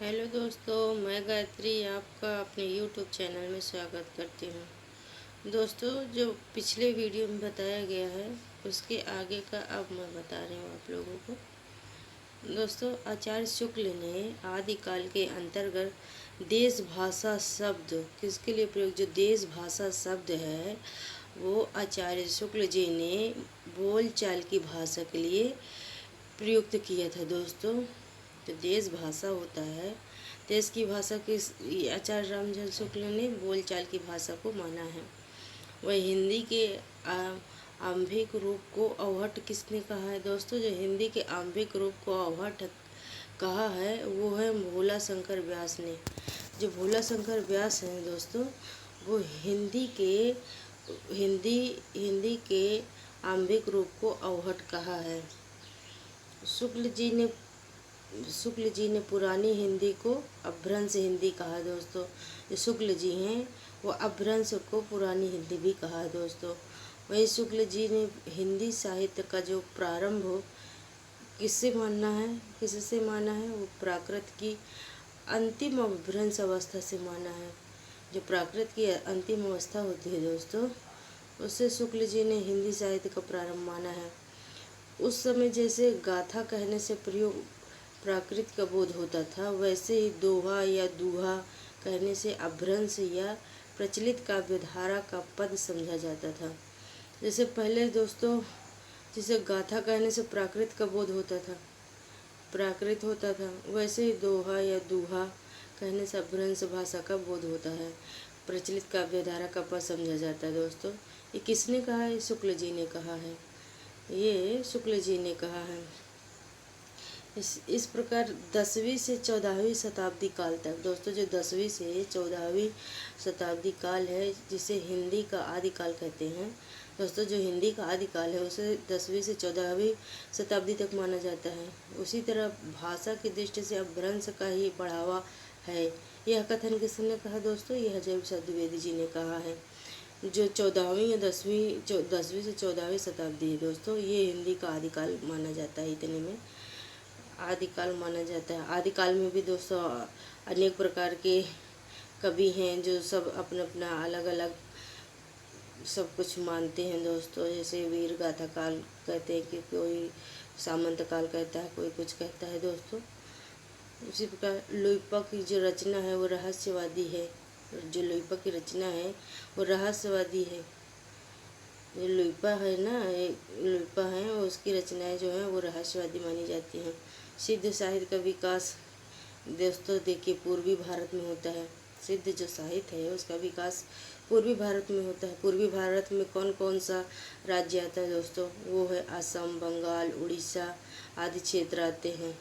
Hello दोस्तों, मैं गायत्री आपका अपने यूट्यूब चैनल में स्वागत करती हूँ। दोस्तों, जो पिछले वीडियो में बताया गया है उसके आगे का अब मैं बता रही हूँ आप लोगों को। दोस्तों, आचार्य शुक्ल ने आदिकाल के अंतर्गत देश भाषा शब्द किसके लिए प्रयोग, जो देश भाषा शब्द है वो आचार्य शुक्ल जी ने बोलचाल की भाषा के लिए प्रयुक्त किया था। दोस्तों, तो देश भाषा होता है, देश की भाषा किस आचार्य रामचंद्र शुक्ल ने बोलचाल की भाषा को माना है। वह हिंदी के आंभिक रूप को अवहट किसने कहा है। दोस्तों, जो हिंदी के आंभिक रूप को अवहट कहा है वो है भोला शंकर व्यास ने। जो भोला शंकर व्यास हैं दोस्तों, वो हिंदी के आंभिक रूप को अवहट कहा है। शुक्ल जी ने पुरानी हिंदी को अपभ्रंश हिंदी कहा है। दोस्तों, जो शुक्ल जी हैं वो अपभ्रंश को पुरानी हिंदी भी कहा है। दोस्तों, वही शुक्ल जी ने हिंदी साहित्य का जो प्रारंभ किससे माना है, वो प्राकृत की अंतिम अपभ्रंश अवस्था से माना है। जो प्राकृत की अंतिम अवस्था होती है दोस्तों, उससे शुक्ल जी ने हिंदी साहित्य का प्रारंभ माना है। उस समय जैसे गाथा कहने से प्रयोग प्राकृत का बोध होता था, वैसे ही दोहा या दूहा कहने से अपभ्रंश या प्रचलित काव्यधारा का पद समझा जाता था। जैसे पहले दोस्तों, जैसे गाथा कहने से प्राकृत का बोध होता था, प्राकृत होता था, वैसे ही दोहा या दूहा कहने से अपभ्रंश भाषा का बोध होता है, प्रचलित काव्यधारा का पद समझा जाता है। दोस्तों, ये किसने कहा है? शुक्ल जी ने कहा है। ये शुक्ल जी ने कहा है। इस प्रकार 10वीं से 14वीं शताब्दी काल तक, दोस्तों जो 10वीं से 14वीं शताब्दी काल है, जिसे हिंदी का आदिकाल कहते हैं। दोस्तों, जो हिंदी का आदिकाल है उसे 10वीं से 14वीं शताब्दी तक माना जाता है। उसी तरह भाषा की दृष्टि से अपभ्रंश का ही बढ़ावा है। यह कथन किसने कहा दोस्तों? यह हज़ारी प्रसाद द्विवेदी जी ने कहा है। जो 14वीं या 10वीं से 14वीं शताब्दी है दोस्तों, ये हिंदी का आदिकाल माना जाता है। इतने में आदिकाल माना जाता है। आदिकाल में भी दोस्तों अनेक प्रकार के कवि हैं जो सब अपना अपना अलग अलग सब कुछ मानते हैं। दोस्तों, जैसे वीर गाथा काल कहते हैं कि कोई सामंत काल कहता है, कोई कुछ कहता है। दोस्तों, उसी प्रकार लुइपा की जो रचना है वो रहस्यवादी है। जो लुइपा की रचना है वो रहस्यवादी है। जो लुइपा है ना, लुइपा है, उसकी रचनाएं जो हैं वो रहस्यवादी मानी जाती हैं। सिद्ध साहित्य का विकास दोस्तों देखिए पूर्वी भारत में होता है। सिद्ध जो साहित्य है उसका विकास पूर्वी भारत में होता है। पूर्वी भारत में कौन कौन सा राज्य आता है दोस्तों? वो है असम, बंगाल, उड़ीसा आदि क्षेत्र आते हैं।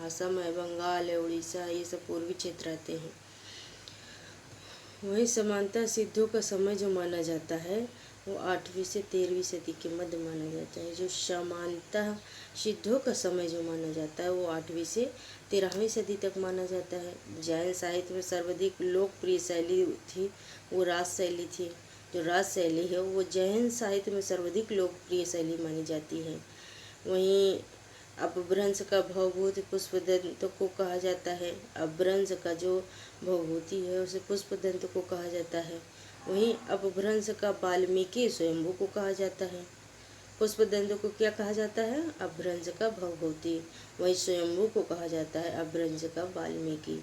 असम है, बंगाल है, उड़ीसा, ये सब पूर्वी क्षेत्र आते हैं। वहीं समानता सिद्धों का समय जो माना जाता है वो 8वीं से 13वीं सदी के मध्य माना जाता है। जो समानता सिद्धों का समय जो माना जाता है वो 8वीं से 13वीं सदी तक माना जाता है। जैन साहित्य में सर्वाधिक लोकप्रिय शैली थी वो रास शैली थी। जो रास शैली है वो जैन साहित्य में सर्वाधिक लोकप्रिय शैली मानी जाती है। वहीं अपभ्रंश का भवभूति पुष्पदंत को कहा जाता है। अपभ्रंश का जो भवभूति है उसे पुष्पदंत को कहा जाता है। वहीं अपभ्रंश का वाल्मीकि स्वयंभू को कहा जाता है। पुष्पदंत को क्या कहा जाता है? अपभ्रंश का भवभूति। वहीं स्वयंभू को कहा जाता है अपभ्रंश का वाल्मीकि।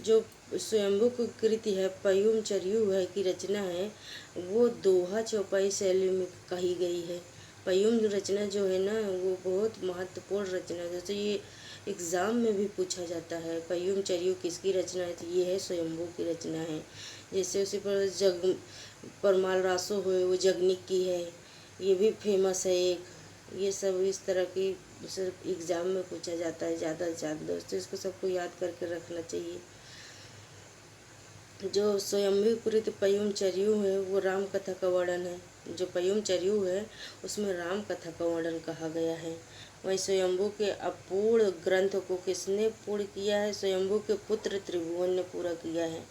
जो स्वयंभू की कृति है पयुम चरयू है की रचना है वो दोहा चौपाई शैली में कही गई है। पयुम रचना जो है ना वो बहुत महत्वपूर्ण रचना है। जैसे ये एग्ज़ाम में भी पूछा जाता है पयुम चरयू किसकी रचना है, तो ये है स्वयंभू की रचना है। जैसे उसी पर परमाल रासो हुए वो जगनिक की है, ये भी फेमस है एक। ये सब इस तरह की सिर्फ एग्ज़ाम में पूछा जाता है ज़्यादा से ज़्यादा। दोस्तों, इसको सबको याद करके रखना चाहिए। जो स्वयंभू कृत पयुम चरयू है वो राम कथा का वर्णन है। जो पयुम चरयू है उसमें राम कथा का वर्णन कहा गया है। वहीं स्वयंभू के अपूर्ण ग्रंथ को किसने पूर्ण किया है? स्वयंभू के पुत्र त्रिभुवन ने पूरा किया है।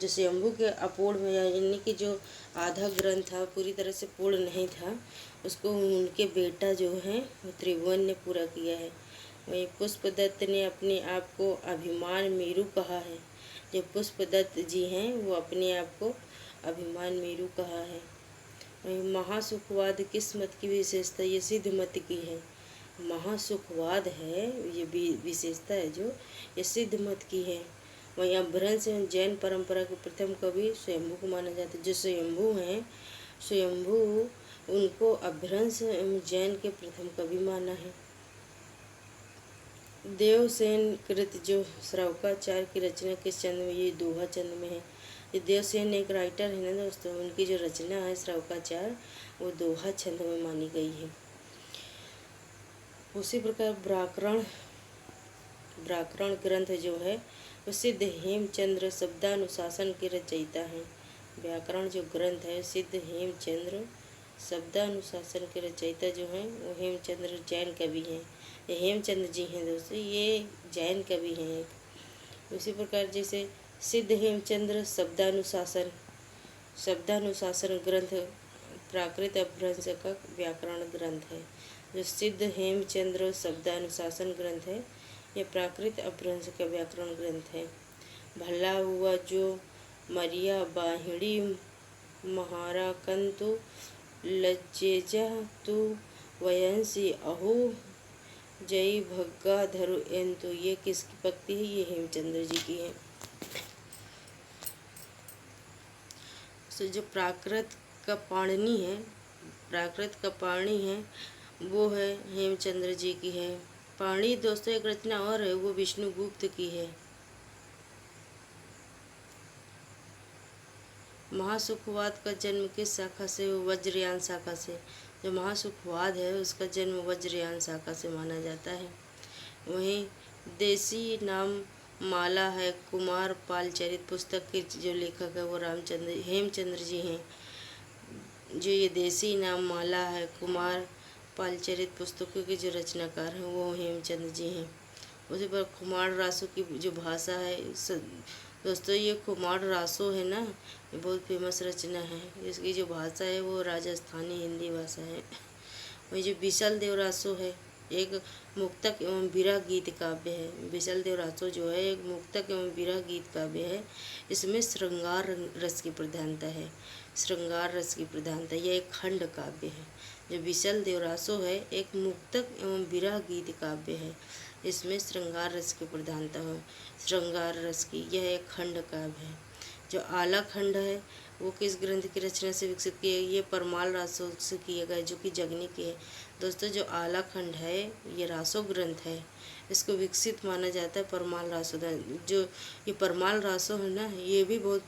जो स्वयंभू के अपूर्ण में यानी कि जो आधा ग्रंथ था पूरी तरह से पूर्ण नहीं था, उसको उनके बेटा जो है वो त्रिभुवन ने पूरा किया है। वहीं पुष्पदत्त ने अपने आप को अभिमान मेरू कहा है। जो पुष्पदत्त जी हैं वो अपने आप को अभिमान मेरू कहा है। वहीं महासुखवाद किस मत की विशेषता? ये सिद्ध मत की है। महासुखवाद है ये विशेषता है जो ये सिद्ध मत की है। वहीं अपभ्रंश जैन परंपरा के प्रथम कवि स्वयंभू को माना जाता है। जो स्वयंभू हैं, स्वयंभू उनको अपभ्रंश जैन के प्रथम कवि माना है। देवसेन कृत जो श्रावकाचार्य की रचना किस छंद में? ये दोहा छंद में है। ये देवसेन एक राइटर है ना दोस्तों, उनकी जो रचना है श्रावकाचार्य वो दोहा छंद में मानी गई है। उसी प्रकार व्याकरण ग्रंथ जो है वो सिद्ध हेमचंद्र शब्दानुशासन के रचयिता हैं। व्याकरण जो ग्रंथ है सिद्ध हेमचंद्र शब्दानुशासन के रचयिता जो हैं वो हेमचंद्र जैन कवि हैं। ये हेमचंद्र जी हैं दोस्तों, ये जैन कवि हैं एक। उसी प्रकार जैसे सिद्ध हेमचंद्र शब्दानुशासन ग्रंथ प्राकृत अपभ्रंश का व्याकरण ग्रंथ है। जो सिद्ध हेमचंद्र शब्दानुशासन ग्रंथ है यह प्राकृत अपभ्रंश का व्याकरण ग्रंथ है। भला हुआ जो मरिया बाहिड़ी महारा कंतु लज्जेजा तू वयंसी अहो जय भग्गा धरु एंतु, ये किसकी पक्ति है? ये हेमचंद्र जी की है। तो जो प्राकृत का पाणिनि है वो है हेमचंद्र जी की है। पाणि दोस्तों एक रचना और है वो विष्णुगुप्त की है। महासुखवाद का जन्म किस शाखा से? वज्रयान शाखा से। जो महासुखवाद है उसका जन्म वज्रयान शाखा से माना जाता है। वहीं देसी नाम माला है कुमार पालचरित पुस्तक के जो लेखक है वो हेमचंद्र जी हैं। जो ये देसी नाम माला है कुमार पालचरित पुस्तकों के जो रचनाकार हैं वो हेमचंद्र जी हैं। उसी पर कुमार रासो की जो भाषा है दोस्तों, ये कुमार रासो है ना, ये बहुत फेमस रचना है। इसकी जो भाषा है वो राजस्थानी हिंदी भाषा है। वही जो बिसल देव रासो है एक मुक्तक एवं विरह गीत काव्य है। बिसल देव रासो जो है एक मुक्तक एवं विरह गीत काव्य है। इसमें श्रृंगार रस की प्रधानता है। श्रृंगार रस की प्रधानता, यह एक खंड काव्य है। जो बिसल देव रासो है एक मुक्तक एवं विरह गीत काव्य है। इसमें श्रृंगार रस की प्रधानता हो, श्रृंगार रस की, यह एक खंड काव्य है। जो आला खंड है वो किस ग्रंथ की रचना से विकसित किया? ये परमाल रासो से किया गया जो कि जगनी की है। दोस्तों जो आला खंड है ये रासो ग्रंथ है, इसको विकसित माना जाता है परमाल रासो। जो ये परमाल रासो है ना ये भी बहुत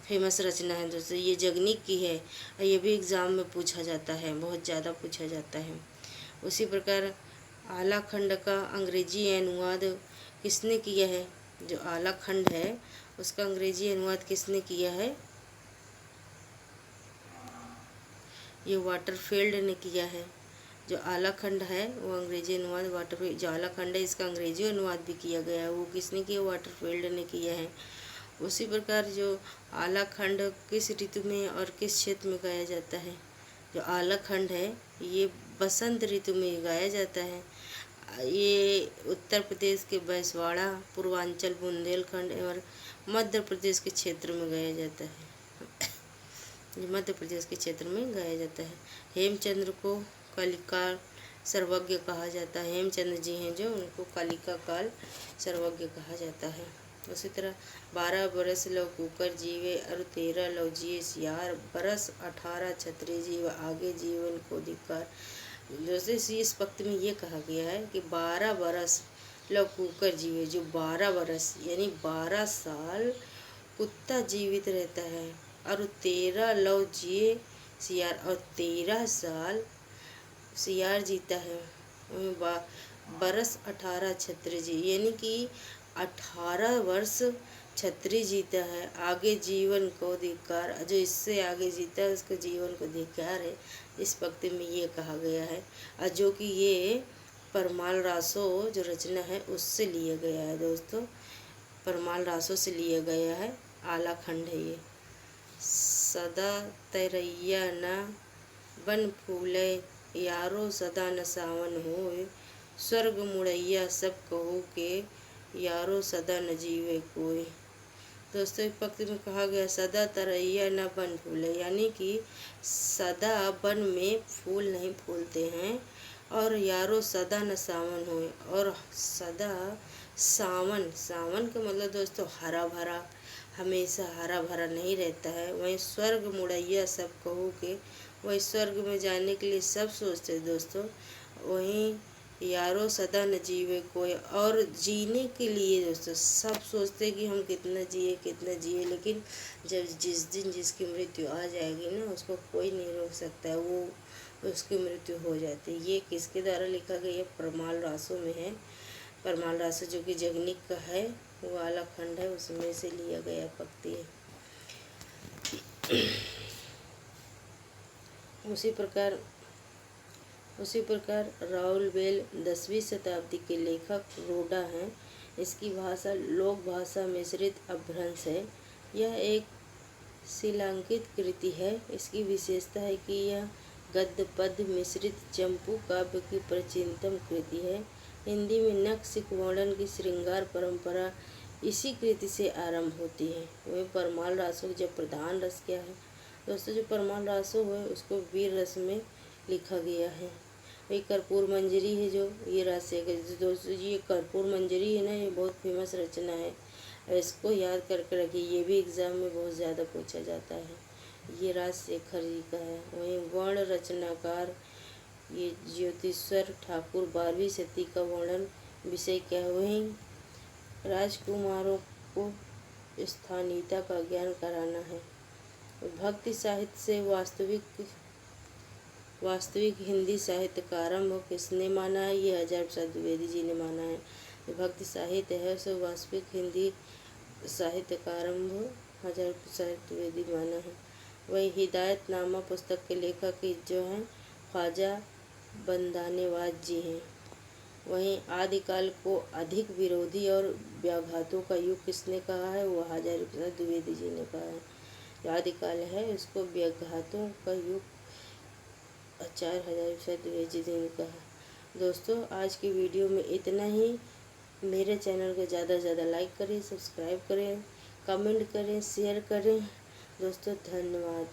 फेमस रचना है दोस्तों, ये जगनी की है। ये भी एग्ज़ाम में पूछा जाता है, बहुत ज़्यादा पूछा जाता है। उसी प्रकार आला खंड का अंग्रेजी अनुवाद किसने किया है? जो आला खंड है उसका अंग्रेजी अनुवाद किसने किया है? ये वाटरफील्ड ने किया है। जो आला खंड है वो अंग्रेजी अनुवाद वाटरफील्ड, जो आला खंड है इसका अंग्रेजी अनुवाद भी किया गया है, वो किसने किया? वाटरफील्ड ने किया है। उसी प्रकार जो आला खंड किस ऋतु में और किस क्षेत्र में गाया जाता है? जो आला खंड है ये बसंत ऋतु में गाया जाता है। ये उत्तर प्रदेश के बांसवाड़ा, पूर्वांचल, बुंदेलखंड और मध्य प्रदेश के क्षेत्र में गाया जाता है। मध्य प्रदेश के क्षेत्र में गाया जाता है। हेमचंद्र को कलिका सर्वज्ञ कहा जाता है। हेमचंद्र जी हैं जो उनको कलिका काल सर्वज्ञ कहा जाता है। उसी तरह 12 बरस लव कुकर जीवे और 13 लव जिए सियार, बरस 18 छत्री जीव आगे जीवन को धिक्कार। जैसे इस पक्त में ये कहा गया है कि 12 बरस लव कुकर जीवे, जो 12 बरस यानी 12 साल कुत्ता जीवित रहता है, और 13 लव जिए सियार, और 13 साल सियार जीता है। बरस 18 छत्री जी यानी कि 18 वर्ष छत्री जीता है। आगे जीवन को धिक्कार, जो इससे आगे जीता है उसको जीवन को धिक्कार है, इस पंक्ति में ये कहा गया है। और जो कि ये परमाल रासो जो रचना है उससे लिया गया है दोस्तों, परमाल रासो से लिया गया है। आला खंड है ये। सदा तैरैया न बन फूले यारो सदा न सावन होए, स्वर्ग मुड़ैया सब कहो के, यारो सदा न जीवे कोई। दोस्तों एक पंक्ति में कहा गया सदा तरैया न बन फूले, यानी कि सदा वन में फूल नहीं फूलते हैं, और यारो सदा न सावन होए, और सदा सावन, सावन का मतलब दोस्तों हरा भरा, हमेशा हरा भरा नहीं रहता है। वहीं स्वर्ग मुड़ैया सब कहो के, वही स्वर्ग में जाने के लिए सब सोचते हैं दोस्तों। वहीं यारो सदा न जीवे कोई, और जीने के लिए दोस्तों सब सोचते हैं कि हम कितना जिए कितना जिए, लेकिन जब जिस दिन जिसकी मृत्यु आ जाएगी ना, उसको कोई नहीं रोक सकता है, वो उसकी मृत्यु हो जाती है। ये किसके द्वारा लिखा गया है? परमाल रासो में है। परमाल रासो जो कि जगनिक का है, वो वाला खंड है, उसमें से लिया गया पंक्ति है। उसी प्रकार राउल बेल 10वीं शताब्दी के लेखक रोडा हैं। इसकी भाषा लोक भाषा मिश्रित अपभ्रंश है। यह एक शिलांकित कृति है। इसकी विशेषता है कि यह गद्य पद्य मिश्रित चंपू काव्य की प्राचीनतम कृति है। हिंदी में नक्सिक वर्णन की श्रृंगार परंपरा इसी कृति से आरंभ होती है। वही परमाल रासो जब प्रधान रस क्या है दोस्तों? जो परमाल रासो है उसको वीर रस में लिखा गया है। वही कर्पूर मंजरी है, जो ये रास है दोस्तों। ये कर्पूर मंजरी है ना, ये बहुत फेमस रचना है, इसको याद करके रखिए, ये भी एग्जाम में बहुत ज़्यादा पूछा जाता है। ये राजशेखर जी का है। वहीं वर्ण रचनाकार ये ज्योतिश्वर ठाकुर 12वीं शती का वर्णन विषय क्या है? वहीं राजकुमारों को स्थानीयता का ज्ञान कराना है। भक्ति साहित्य से वास्तविक हिंदी साहित्य का आरंभ किसने माना है? ये हज़ार प्रसाद द्विवेदी जी ने माना है। जो भक्ति साहित्य है उसे वास्तविक हिंदी साहित्य का आरंभ हज़ार प्रसाद द्विवेदी माना है। वही हिदायतनामा पुस्तक के लेखक जो हैं ख्वाजा बंदानेवाज जी हैं। वहीं आदिकाल को अधिक विरोधी और व्याघातों का युग किसने कहा है? वो हज़ार प्रसाद द्विवेदी जी ने कहा है। जो आदिकाल है उसको व्याघातों का युग 4000 प्रसाद द्विवेदी जी ने कहा। दोस्तों आज की वीडियो में इतना ही। मेरे चैनल को ज़्यादा से ज़्यादा लाइक करें, सब्सक्राइब करें, कमेंट करें, शेयर करें। दोस्तों धन्यवाद।